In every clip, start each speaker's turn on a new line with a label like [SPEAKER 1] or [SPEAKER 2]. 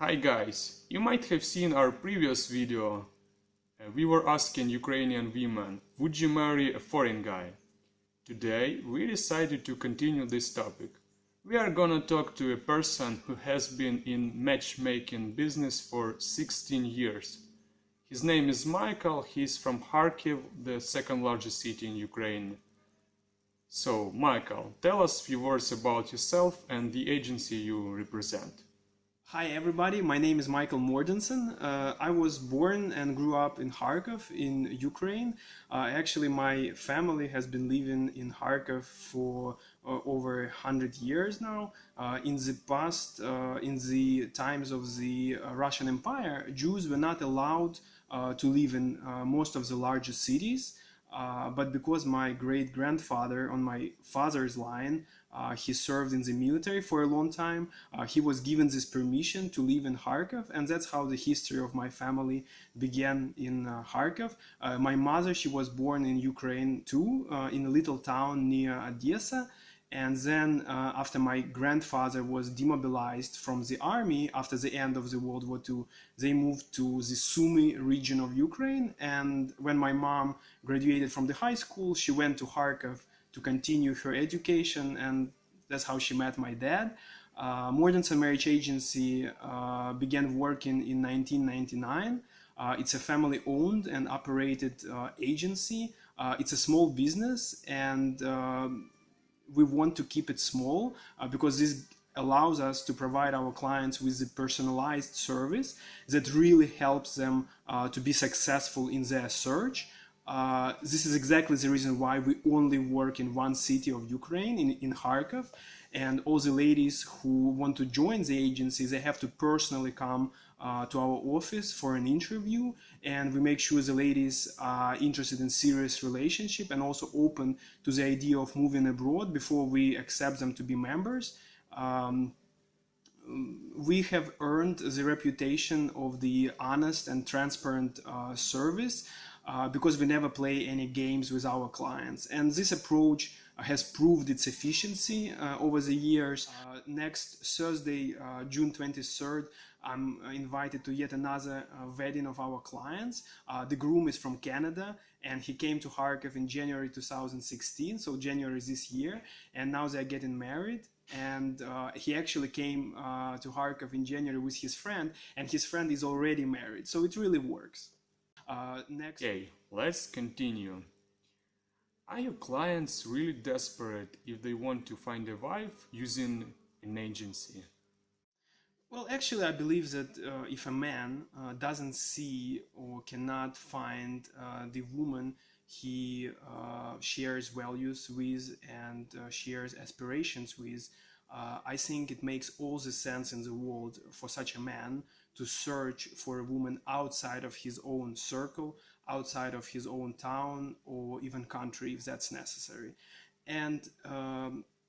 [SPEAKER 1] Hi guys, you might have seen our previous video. We were asking Ukrainian women, would you marry a foreign guy? Today we decided to continue this topic. We are gonna talk to a person who has been in matchmaking business for 16 years. His name is Michael, he's from Kharkov, the second largest city in Ukraine. So, Michael, tell us a few words about yourself and the agency you represent.
[SPEAKER 2] Hi everybody, my name is Michael Mordinson. I was born and grew up in Kharkov in Ukraine. Actually, my family has been living in Kharkov for over 100 years now. In the past, in the times of the Russian Empire, Jews were not allowed to live in most of the largest cities. But because my great-grandfather on my father's line, he served in the military for a long time, he was given this permission to live in Kharkov, and that's how the history of my family began in Kharkov. My mother, she was born in Ukraine too, in a little town near Odessa. And then after my grandfather was demobilized from the army after the end of the World War II, they moved to the Sumy region of Ukraine. And when my mom graduated from the high school, she went to Kharkov to continue her education. And that's how she met my dad. Mortensen Marriage Agency began working in 1999. It's a family-owned and operated agency. It's a small business, and we want to keep it small because this allows us to provide our clients with a personalized service that really helps them to be successful in their search. This is exactly the reason why we only work in one city of Ukraine, in Kharkov. And all the ladies who want to join the agency, they have to personally come to our office for an interview, and we make sure the ladies are interested in serious relationship and also open to the idea of moving abroad before we accept them to be members. We have earned the reputation of the honest and transparent service because we never play any games with our clients. And this approach has proved its efficiency over the years. Next Thursday, June 23rd, I'm invited to yet another wedding of our clients. The groom is from Canada, and he came to Kharkov in January 2016, so January this year, and now they're getting married. And he actually came to Kharkov in January with his friend, and his friend is already married, so it really works. Next.
[SPEAKER 1] Okay, let's continue. Are your clients really desperate if they want to find a wife using an agency?
[SPEAKER 2] Well, actually, I believe that if a man doesn't see or cannot find the woman he shares values with and shares aspirations with, I think it makes all the sense in the world for such a man to search for a woman outside of his own circle, outside of his own town, or even country if that's necessary. And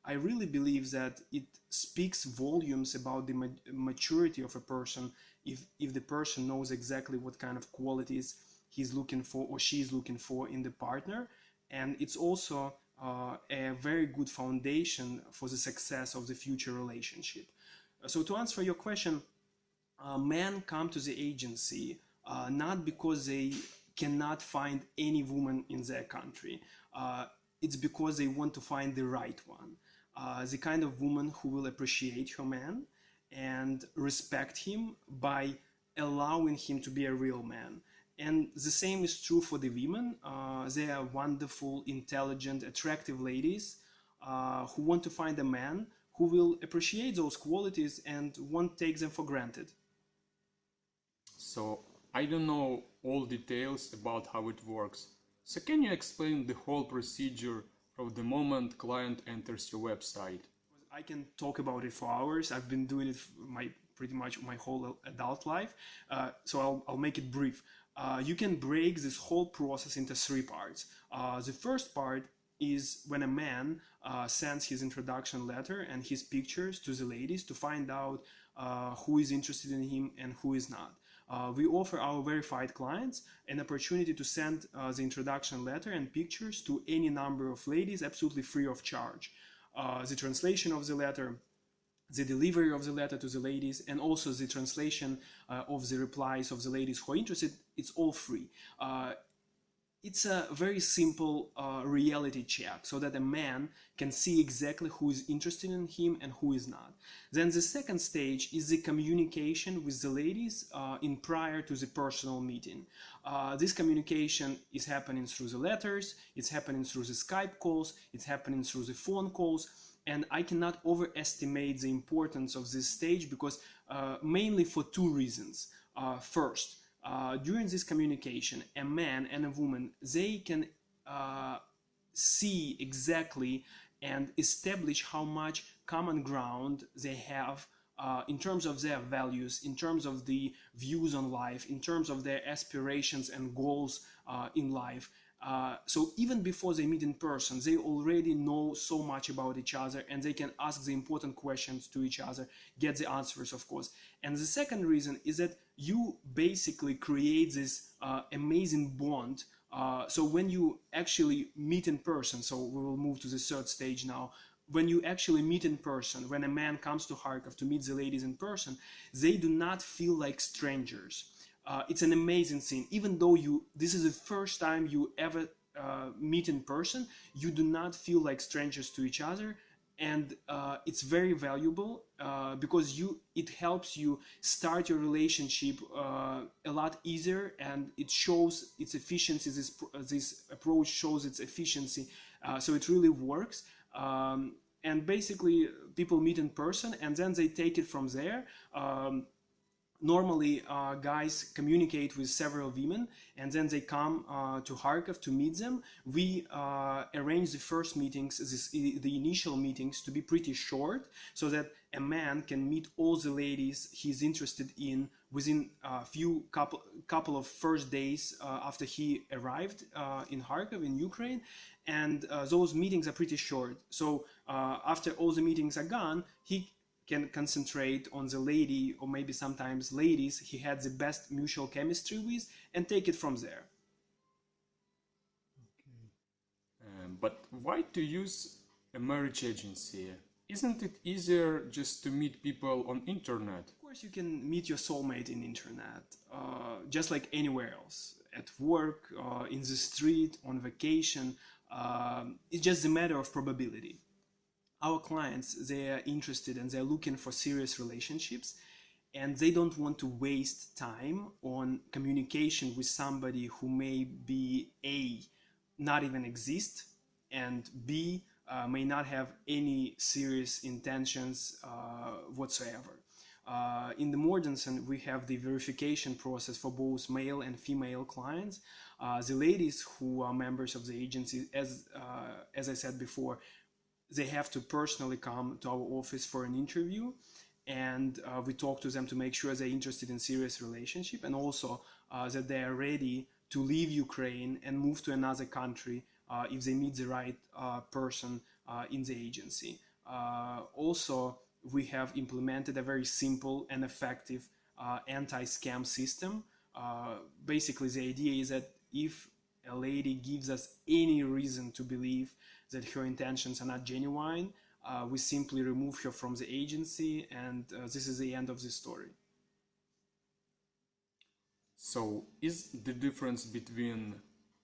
[SPEAKER 2] I really believe that it speaks volumes about the maturity of a person if the person knows exactly what kind of qualities he's looking for or she's looking for in the partner. And it's also a very good foundation for the success of the future relationship. So to answer your question, men come to the agency not because they cannot find any woman in their country. It's because they want to find the right one. The kind of woman who will appreciate her man and respect him by allowing him to be a real man. And the same is true for the women. They are wonderful, intelligent, attractive ladies who want to find a man who will appreciate those qualities and won't take them for granted.
[SPEAKER 1] So, I don't know all details about how it works. So can you explain the whole procedure from the moment client enters your website?
[SPEAKER 2] I can talk about it for hours. I've been doing it pretty much my whole adult life. So I'll make it brief. You can break this whole process into three parts. The first part is when a man sends his introduction letter and his pictures to the ladies to find out who is interested in him and who is not. We offer our verified clients an opportunity to send the introduction letter and pictures to any number of ladies absolutely free of charge. The translation of the letter, the delivery of the letter to the ladies, and also the translation of the replies of the ladies who are interested, it's all free. It's a very simple reality check so that a man can see exactly who is interested in him and who is not. Then the second stage is the communication with the ladies in prior to the personal meeting. This communication is happening through the letters, it's happening through the Skype calls, it's happening through the phone calls, and I cannot overestimate the importance of this stage because mainly for two reasons. First, during this communication, a man and a woman, they can see exactly and establish how much common ground they have in terms of their values, in terms of the views on life, in terms of their aspirations and goals in life. So even before they meet in person, they already know so much about each other, and they can ask the important questions to each other, get the answers, of course. And the second reason is that you basically create this amazing bond. So when you actually meet in person, so we will move to the third stage now. When you actually meet in person, when a man comes to Kharkov to meet the ladies in person, they do not feel like strangers. It's an amazing thing. Even though this is the first time you ever meet in person, you do not feel like strangers to each other, and it's very valuable because it helps you start your relationship a lot easier, and it shows its efficiency. This approach shows its efficiency, so it really works. And basically, people meet in person, and then they take it from there. Normally, guys communicate with several women, and then they come to Kharkov to meet them. We arrange the first meetings, the initial meetings, to be pretty short, so that a man can meet all the ladies he's interested in within a couple of first days after he arrived in Kharkov, in Ukraine. And those meetings are pretty short. So after all the meetings are gone, he can concentrate on the lady, or maybe sometimes ladies he had the best mutual chemistry with, and take it from there.
[SPEAKER 1] Okay. But why to use a marriage agency? Isn't it easier just to meet people on internet?
[SPEAKER 2] Of course, you can meet your soulmate in internet, just like anywhere else, at work, in the street, on vacation. It's just a matter of probability. Our clients, they are interested and they're looking for serious relationships, and they don't want to waste time on communication with somebody who may be A, not even exist, and B, may not have any serious intentions whatsoever. In the Mortensen, we have the verification process for both male and female clients. The ladies who are members of the agency, as I said before, they have to personally come to our office for an interview, and we talk to them to make sure they're interested in serious relationship, and also that they are ready to leave Ukraine and move to another country if they meet the right person in the agency. Also, we have implemented a very simple and effective anti-scam system. Basically, the idea is that if a lady gives us any reason to believe that her intentions are not genuine, we simply remove her from the agency, and this is the end of the story.
[SPEAKER 1] So, is the difference between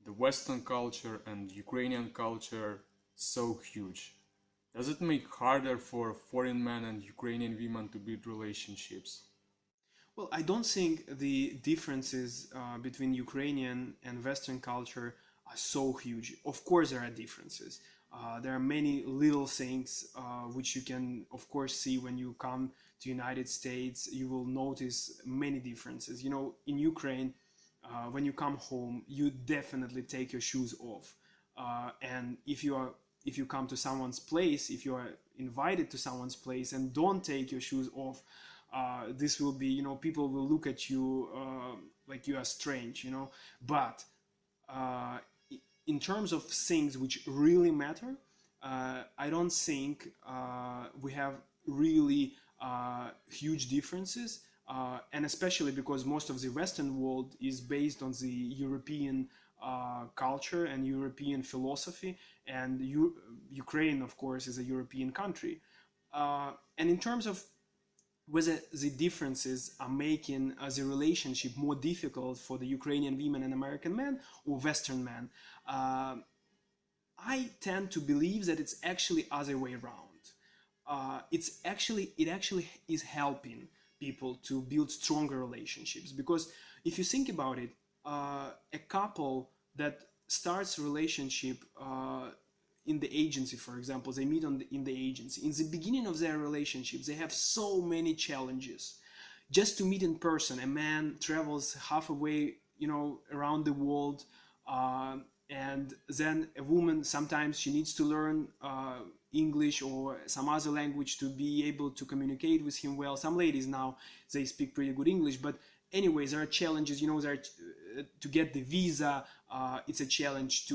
[SPEAKER 1] the Western culture and Ukrainian culture so huge? Does it make harder for foreign men and Ukrainian women to build relationships?
[SPEAKER 2] Well, I don't think the differences between Ukrainian and Western culture are so huge. Of course, there are differences. There are many little things which you can, of course, see when you come to United States. You will notice many differences. You know, in Ukraine, when you come home, you definitely take your shoes off. And if you come to someone's place, if you are invited to someone's place and don't take your shoes off, this will be, people will look at you like you are strange, But in terms of things which really matter, I don't think we have really huge differences, and especially because most of the Western world is based on the European culture and European philosophy, and Ukraine, of course, is a European country. And in terms of whether the differences are making the relationship more difficult for the Ukrainian women and American men or Western men, I tend to believe that it's actually other way around. It actually is helping people to build stronger relationships, because if you think about it, a couple that starts a relationship in the agency, for example, they meet in the agency. In the beginning of their relationship, they have so many challenges. Just to meet in person, a man travels halfway, around the world, and then a woman, sometimes she needs to learn English or some other language to be able to communicate with him well. Some ladies now, they speak pretty good English, but anyways, there are challenges, to get the visa. It's a challenge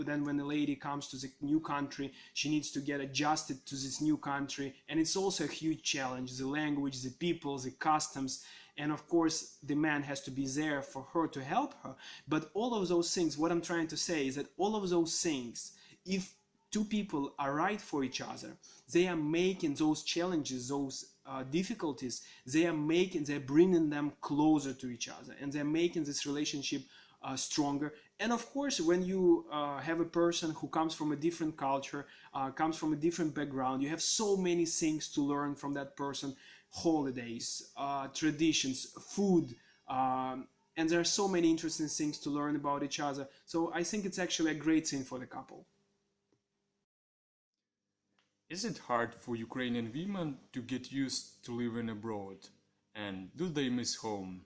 [SPEAKER 2] then when a lady comes to the new country, she needs to get adjusted to this new country. And it's also a huge challenge, the language, the people, the customs. And of course, the man has to be there for her to help her. But all of those things, what I'm trying to say is that all of those things, if two people are right for each other, they are making those challenges, those difficulties, they're bringing them closer to each other, and they're making this relationship stronger. And of course, when you have a person who comes from a different culture, comes from a different background, you have so many things to learn from that person: holidays, traditions, food, and there are so many interesting things to learn about each other. So I think it's actually a great thing for the couple.
[SPEAKER 1] Is it hard for Ukrainian women to get used to living abroad? And do they miss home?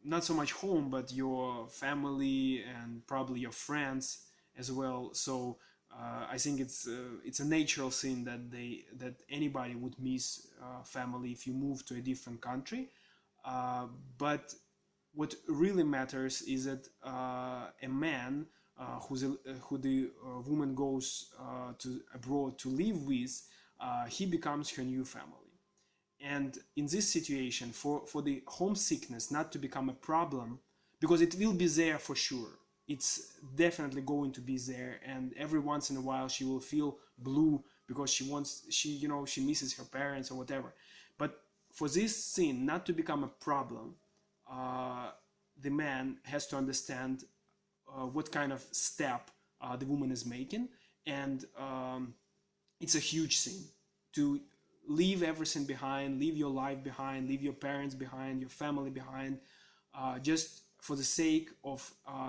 [SPEAKER 2] Not so much home, but your family and probably your friends as well. So I think it's a natural thing that anybody would miss family if you move to a different country. But what really matters is that a man who the woman goes to abroad to live with, he becomes her new family. And in this situation, for the homesickness not to become a problem, because it will be there for sure, it's definitely going to be there, and every once in a while she will feel blue because she misses her parents or whatever. But for this thing not to become a problem, the man has to understand what kind of step the woman is making, and it's a huge thing to leave everything behind, leave your life behind, leave your parents behind, your family behind, just for the sake of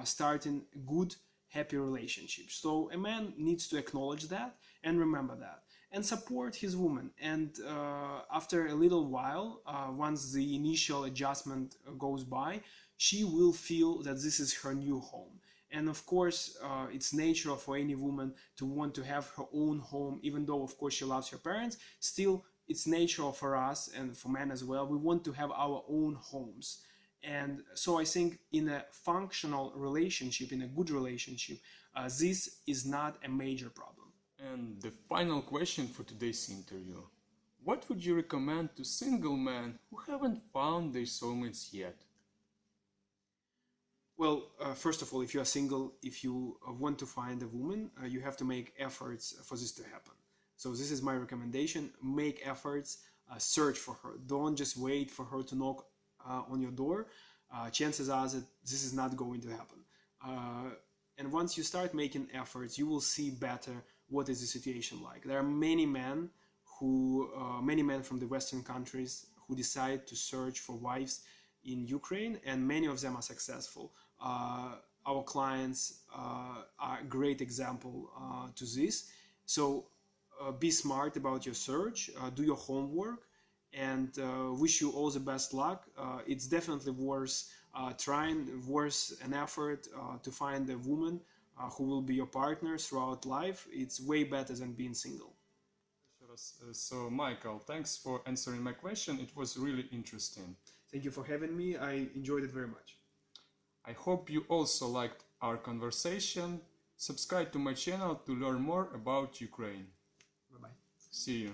[SPEAKER 2] starting good, happy relationships. So a man needs to acknowledge that and remember that and support his woman. And after a little while, once the initial adjustment goes by, she will feel that this is her new home. And of course, it's natural for any woman to want to have her own home, even though, of course, she loves her parents. Still, it's natural for us and for men as well. We want to have our own homes. And so I think in a functional relationship, in a good relationship, this is not a major problem.
[SPEAKER 1] And the final question for today's interview. What would you recommend to single men who haven't found their soulmates yet?
[SPEAKER 2] Well, first of all, if you are single, if you want to find a woman, you have to make efforts for this to happen. So this is my recommendation. Make efforts, search for her. Don't just wait for her to knock on your door. Chances are that this is not going to happen. And once you start making efforts, you will see better what is the situation like. There are many men from the Western countries who decide to search for wives in Ukraine, and many of them are successful. Our clients are a great example to this. So be smart about your search, do your homework, and wish you all the best luck. It's definitely worth trying, worth an effort to find a woman who will be your partner throughout life. It's way better than being single.
[SPEAKER 1] So, Michael, thanks for answering my question. It was really interesting.
[SPEAKER 2] Thank you for having me. I enjoyed it very much.
[SPEAKER 1] I hope you also liked our conversation. Subscribe to my channel to learn more about Ukraine.
[SPEAKER 2] Bye-bye.
[SPEAKER 1] See you.